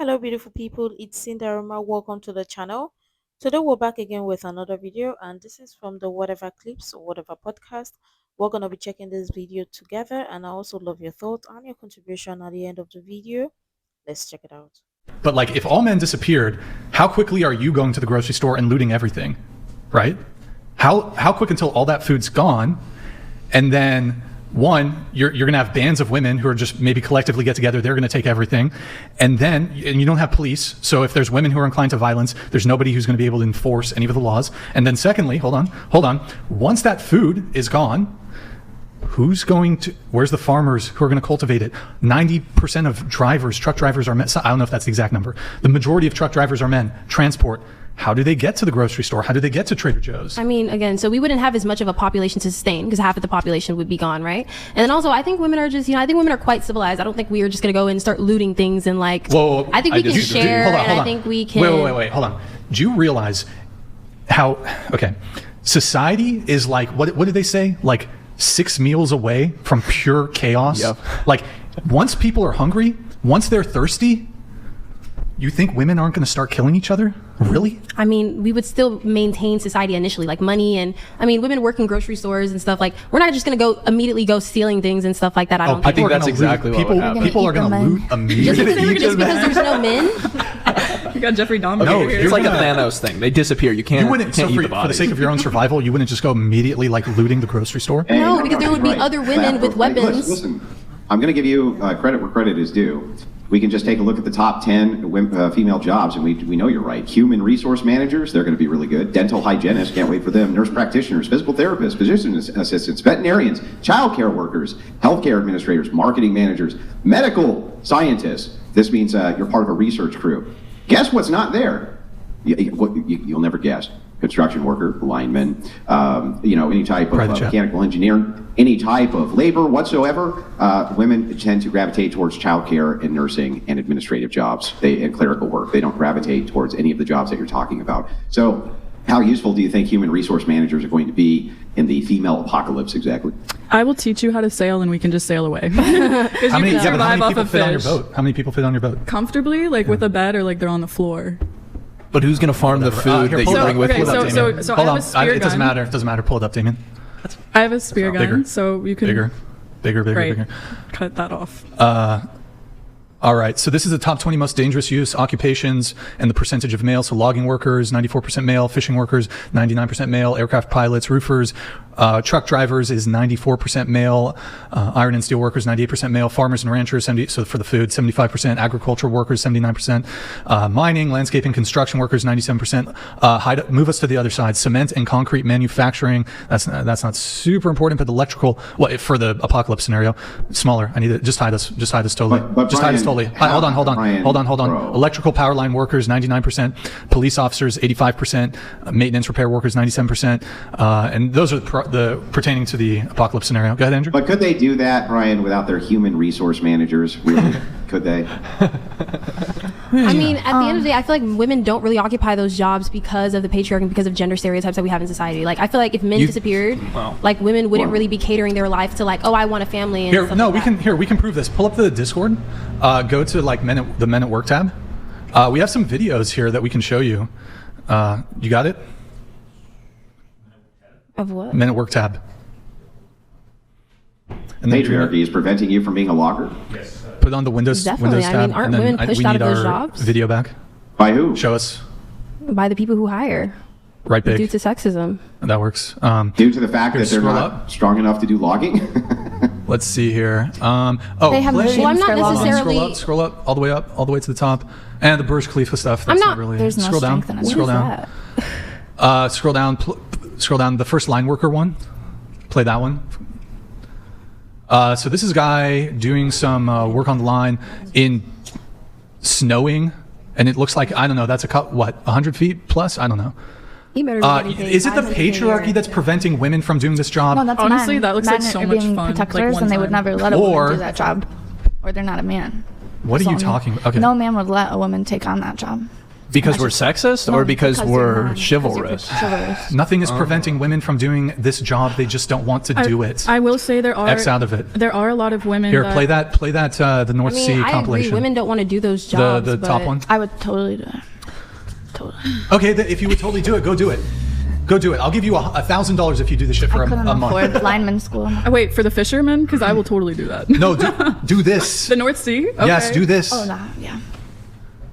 Hello, beautiful people. It's Sinderfam. Welcome to the channel. Today, we're back again with another video, and this is from the Whatever Clips or Whatever podcast. We're going to be checking this video together, and I also love your thoughts and your contribution at the end of the video. Let's check it out. But like, if all men disappeared, how quickly are you going to the grocery store and looting everything, right? How quick until all that food's gone, and then one, you're going to have bands of women who are just maybe collectively get together. They're going to take everything. And you don't have police. So if there's women who are inclined to violence, there's nobody who's going to be able to enforce any of the laws. And then secondly, hold on. Once that food is gone, where's the farmers who are going to cultivate it? 90% of truck drivers are men. I don't know if that's the exact number. The majority of truck drivers are men. Transport. How do they get to the grocery store? How do they get to Trader Joe's? I mean, again, so we wouldn't have as much of a population to sustain because half of the population would be gone, right? And then also, I think women are just, I think women are quite civilized. I don't think we are just going to go and start looting things and like, Whoa, I think we can share and I think we can. Wait, hold on. Do you realize how, society is like, what did they say? Like 6 meals away from pure chaos? Yep. Like once people are hungry, once they're thirsty, you think women aren't going to start killing each other? Really? I mean, we would still maintain society initially, like money and, I mean, women work in grocery stores and stuff. Like, we're not just going to immediately go stealing things and stuff like that. I think that's exactly what would happen. People are going to loot immediately. Just because there's no men? You got Jeffrey Dahmer. No, it's like a Thanos thing. They disappear. You can't eat the body. For the sake of your own survival, you wouldn't just go immediately like looting the grocery store? No, because there would be other women with weapons. Listen, I'm going to give you credit where credit is due. We can just take a look at the top 10 female jobs, and we know you're right. Human resource managers, they're going to be really good. Dental hygienists, can't wait for them. Nurse practitioners, physical therapists, physician assistants, veterinarians, childcare workers, healthcare administrators, marketing managers, medical scientists. This means you're part of a research crew. Guess what's not there? You'll never guess. Construction worker, lineman, any type of mechanical engineer, any type of labor whatsoever. Women tend to gravitate towards childcare and nursing and administrative jobs and clerical work. They don't gravitate towards any of the jobs that you're talking about. So how useful do you think human resource managers are going to be in the female apocalypse exactly? I will teach you how to sail and we can just sail away. How many people fit on your boat? How many people fit on your boat? Comfortably, like with a bed or like they're on the floor. But who's going to farm the food that you bring with you? So I have a spear gun. It doesn't matter. Pull it up, Damien. I have a spear gun, so you can... Bigger. Cut that off. All right, so this is the top 20 most dangerous use occupations and the percentage of male. So logging workers, 94% male, fishing workers, 99% male, aircraft pilots, roofers, truck drivers is 94% male, iron and steel workers, 98% male, farmers and ranchers, so for the food, 75%, agricultural workers, 79%, mining, landscaping, construction workers, 97%. Move us to the other side, cement and concrete manufacturing, that's not super important, but electrical, for the apocalypse scenario, smaller. I need to just hide us totally. Just hide us totally. Hold on. Electrical power line workers, 99%. Police officers, 85%. Maintenance repair workers, 97%. And those are the pertaining to the apocalypse scenario. Go ahead, Andrew. But could they do that, Brian, without their human resource managers? Really? Could they? I mean, at the end of the day, I feel like women don't really occupy those jobs because of the patriarchy and because of gender stereotypes that we have in society. Like, I feel like if men disappeared, like women wouldn't really be catering their life to like, oh, I want a family. And we can prove this. Pull up the Discord. Go to like the Men at Work tab. We have some videos here that we can show you. You got it? Of what? Men at Work tab. And patriarchy is preventing you from being a logger? Yes. Put on the Windows tab. I mean, aren't women pushed out of those jobs? Video back. By who? Show us. By the people who hire. Right big. Due to sexism. That works. Due to the fact that they're not strong enough to do logging? Let's see here. They have machines. Well, I'm not necessarily. Scroll up, all the way to the top, and the Burj Khalifa stuff. That's not really. There's no scroll down. strength in it. Scroll down. Scroll down. Scroll down. The first line worker one. Play that one. So this is a guy doing some work on the line in snowing, and it looks like, I don't know. That's 100 feet plus? I don't know. Is it the patriarchy that's preventing women from doing this job? No, that's honestly men. that looks like so much fun. Protectors, like and they would never let a woman do that job, or they're not a man. What are you talking about? Okay. No man would let a woman take on that job. Because we're sexist or because we're chivalrous? Nothing is preventing women from doing this job. They just don't want to do it. I will say there are X out of it. There are a lot of women. Here, play that. The North Sea I compilation. agree. Women don't want to do those jobs. The top one. I would totally do it. Totally. Okay, if you would totally do it, go do it. Go do it. I'll give you $1,000 if you do this shit for I couldn't a month. afford lineman school. Wait, for the fishermen? Because I will totally do that. No, do this. The North Sea? Okay. Yes, do this. Oh, nah, yeah.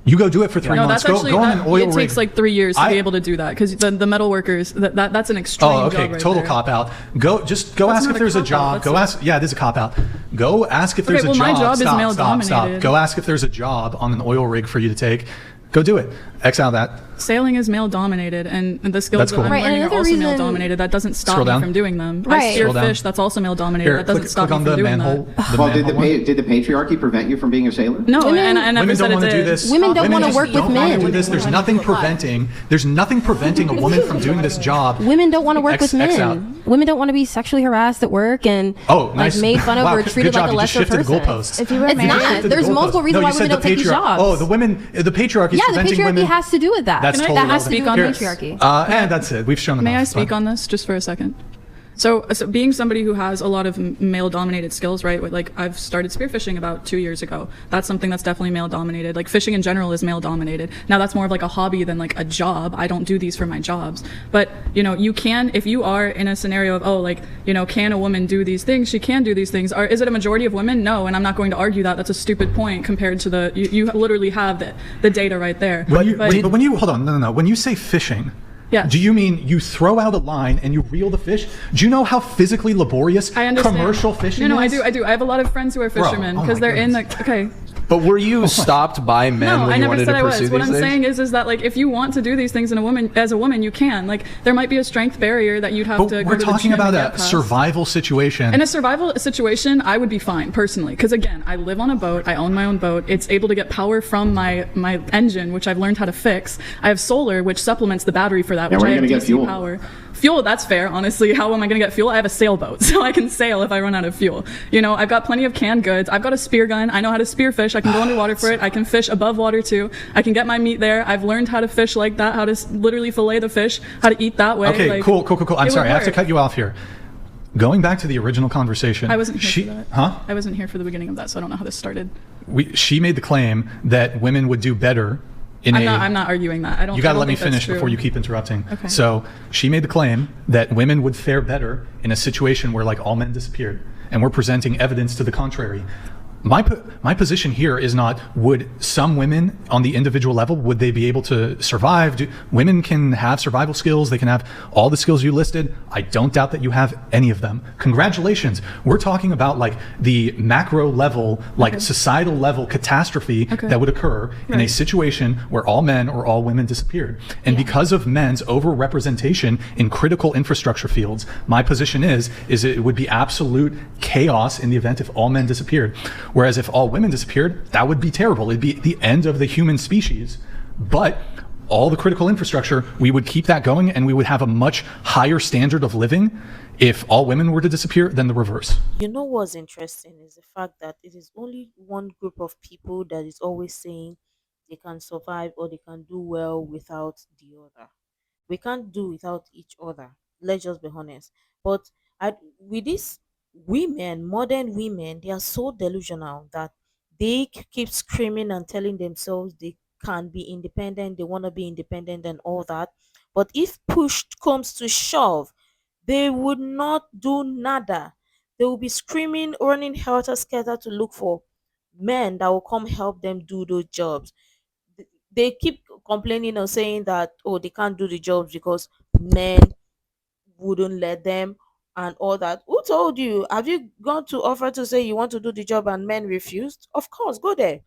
You go do it for 3 No, months. that's Go on an oil it rig. takes like 3 years to be able to do that because the metal workers that's an extreme Oh, okay. job right Total there. cop out. Go ask if not a there's a cop-out, job. Go ask. Yeah, it is a cop out. Go ask if there's a job. my job is Stop. male-dominated. Go ask if there's a job on an oil rig for you to take. Go do it. X out of that. Sailing is male dominated, and the skills That's that cool. I'm Right, and learning are another also reason- male dominated. That doesn't stop Scroll me down. from doing them. Right. I steer Scroll down. fish. That's also male dominated. Here, That doesn't click stop on me the from doing manhole. that. Well, did manhole the patriarchy prevent you from being a sailor? No, Women- and I never Women said don't it want to did. do this. Women don't want to just work with don't want to men. do this. There's nothing preventing. There's nothing preventing a woman from doing this job. Women don't want to work X- with X men. out. Women don't want to be sexually harassed at work and Oh, nice. like made fun of Wow, or good treated job. like a You just lesser shifted the person. goalposts. If you were It's married, not. Shifted the There's multiple goalposts. reasons No, why you said women don't take these jobs. Oh, the patriarchy is Yeah, the preventing patriarchy women. has to do with that. That's Can I- totally that has to be relevant. on Here. patriarchy. And that's it. We've shown enough. May I speak Fine. on this just for a second? So being somebody who has a lot of male-dominated skills, right? Like I've started spearfishing about 2 years ago. That's something that's definitely male-dominated. Like fishing in general is male-dominated. Now that's more of like a hobby than like a job. I don't do these for my jobs. But you can, if you are in a scenario of can a woman do these things? She can do these things. Is it a majority of women? No, and I'm not going to argue that. That's a stupid point compared to you you literally have the data right there. But when you hold on, no. When you say fishing. Yeah. Do you mean you throw out a line and you reel the fish? Do you know how physically laborious I understand. commercial fishing No, is? I do. I have a lot of friends who are fishermen oh because my they're in the goodness. okay. But were you stopped by men No, when I you never wanted said to I pursue was. What these I'm things? saying is that like if you want to do these things as a woman, you can. Like there might be a strength barrier that you'd have But to go we're to the talking gym about and get a past. survival situation. In a survival situation, I would be fine personally, because again, I live on a boat. I own my own boat. It's able to get power from my engine, which I've learned how to fix. I have solar, which supplements the battery for that, Yeah, which where I are have you gonna DC get fuel? power. Fuel, that's fair, honestly. How am I going to get fuel? I have a sailboat, so I can sail if I run out of fuel. I've got plenty of canned goods. I've got a spear gun. I know how to spear fish. I can go underwater for it. I can fish above water too. I can get my meat there. I've learned how to fish like that, how to literally fillet the fish, how to eat that way. Okay, like, cool. I'm it sorry, would I have to work. cut you off here. Going back to the original conversation. I wasn't here for that. Huh? I wasn't here for the beginning of that, so I don't know how this started. She made the claim that women would do better in I'm not arguing that. I don't. You got I to don't let me think that's finish true. before you keep interrupting. Okay. So she made the claim that women would fare better in a situation where like all men disappeared, and we're presenting evidence to the contrary. My position here is not would some women on the individual level, would they be able to survive? Women can have survival skills. They can have all the skills you listed. I don't doubt that you have any of them. Congratulations. We're talking about like the macro level, like societal level catastrophe that would occur in a situation where all men or all women disappeared. And because of men's overrepresentation in critical infrastructure fields, my position is it would be absolute chaos in the event if all men disappeared. Whereas if all women disappeared, that would be terrible. It'd be the end of the human species. But all the critical infrastructure, we would keep that going, and we would have a much higher standard of living if all women were to disappear than the reverse. You know what's interesting is the fact that it is only one group of people that is always saying they can survive or they can do well without the other. We can't do without each other. Let's just be honest. But with these women, modern women, they are so delusional that they keep screaming and telling themselves they can be independent, they want to be independent and all that. But if push comes to shove, they would not do nada. They will be screaming, running helter skelter to look for men that will come help them do those jobs. They keep complaining or saying that, oh, they can't do the jobs because men wouldn't let them and all that. Who told you? Have you gone to offer to say you want to do the job and men refused? Of course, go there.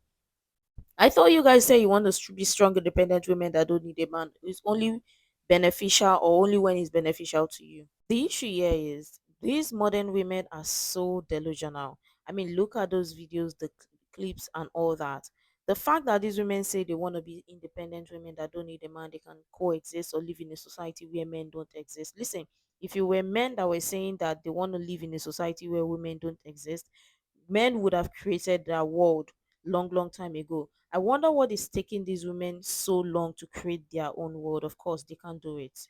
I thought you guys say you want to be strong, independent women that don't need a man. It's only beneficial or only when it's beneficial to you. The issue here is these modern women are so delusional. I mean, look at those videos, the clips, and all that. The fact that these women say they want to be independent women that don't need a man, they can coexist or live in a society where men don't exist. Listen, if you were men that were saying that they want to live in a society where women don't exist, men would have created that world long time ago. I wonder what is taking these women so long to create their own world. Of course, they can't do it.